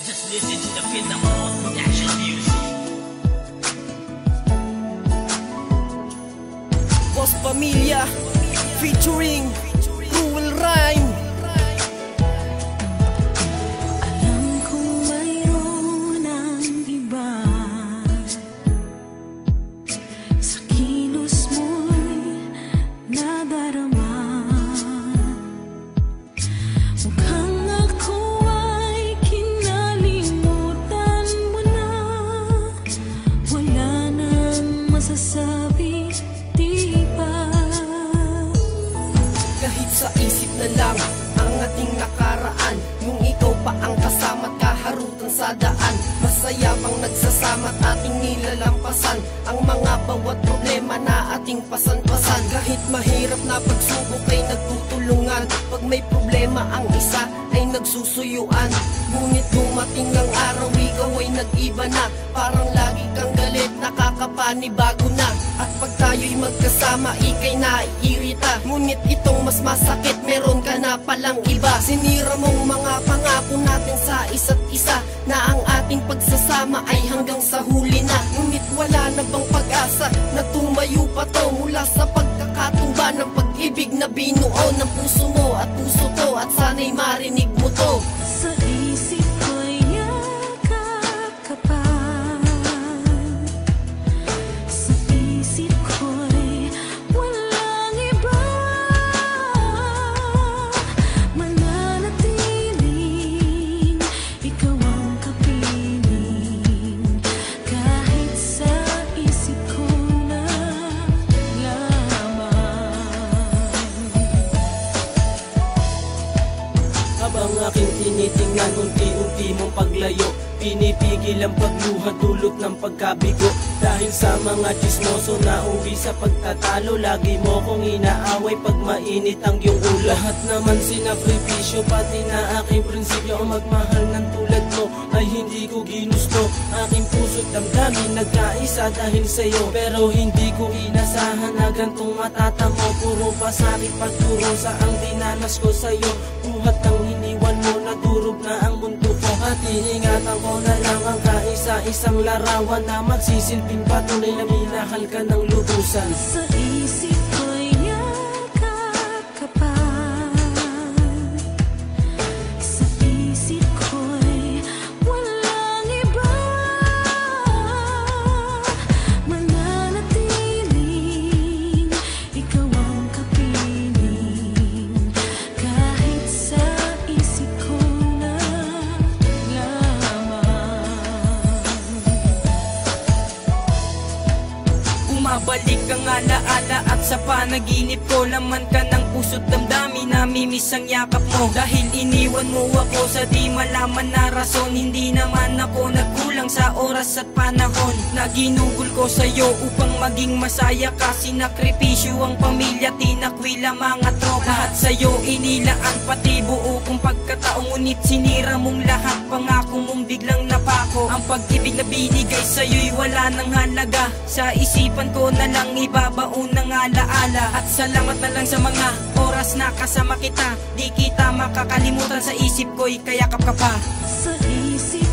Just listen to the Pinamon Production music. Boss Pamilya featuring Cruel Rhyme. Alam kong mayroon ang iba sa kilos mo'y nadarama. Mukhang ako ay kinalimutan mo na. Wala nang masasabi, di ba? Kahit sa isip na lang ang ating nakaraan, yung ikaw pa ang kasama't kaharutan sa daan. Masaya bang nagsasama't ating nilalampasan ang mga bawat problema na ating pasan-pasan. Kahit mahirap na pagsubok ay nagtutulungan, pag may problema ang isa ay nagsusuyuan. Ngunit dumating ang araw, ikaw ay nag-iba na. Parang lagi kang galit, nakakapanibago na. At pag tayo'y magkasama, ika'y naiirita. Ngunit itong mas masakit, meron ka na palang iba. Sinira mong mga pangako natin sa isa't isa, na ang ating pagsasama ay hanggang sa huli na. Ngunit wala na bang pag-asa na tumayo pa to mula sa pagkakatumba ng pag-ibig na binuo ng puso mo at puso ko, at sana'y marinig mo to. Sa isip ko'y yakap ka pa. Sa isip ko'y walang iba. Mananatiling ikaw ang kapiling, kahit sa isip ko na lamang. Habang aking tinitingnan, unti-unti mong paglayo, pinipigil ang pagluha dulot ng pagkabigo. Dahil sa mga chismoso na uwi sa pagtatalo, lagi mo kong inaaway pag mainit ang iyong ulo. Lahat naman sinakripisyo, pati na aking prinsipyo, ang magmahal ng tulad mo ay hindi ko ginusto. Aking puso't damdamin nagkaisa dahil sa'yo, pero hindi ko inasahan na gantong matatamo. Puro pasakit pagturo sa ang dinanas ko sa'yo. Buhat ng iniwan mo, nadurog na ang mundo ko. At iingatan ko na lang ang kaisa-isang larawan na magsisilbing patunay na minahal ka ng lubusan. Sa isip ko'y yakap ka pa. Sa isip ko'y walang iba. Mananatiling ikaw ang kapiling, kahit sa isip ko na lamang. Bumabalik ang alaala at sa panaginip ko, laman ka ng puso't damdamin, namimiss ang yakap mo. Dahil iniwan mo ako sa di malaman na rason, hindi naman ako nagkulang sa oras at panahon na ginugol ko sa'yo upang maging masaya ka. Sinakripisyo ang pamilya, tinakwil ang mga tropa. Lahat sa'yo inilaan, pati buo kong pagkataong, ngunit sinira mong lahat. Pangako mong biglang napako, ang pag-ibig na binigay sa'yo'y wala nang halaga. Sa isipan ko na lang ibabaon ng alaala, at salamat na lang sa mga oras na kasama kita. Di kita makakalimutan, sa isip ko'y kayakap ka pa. Sa isip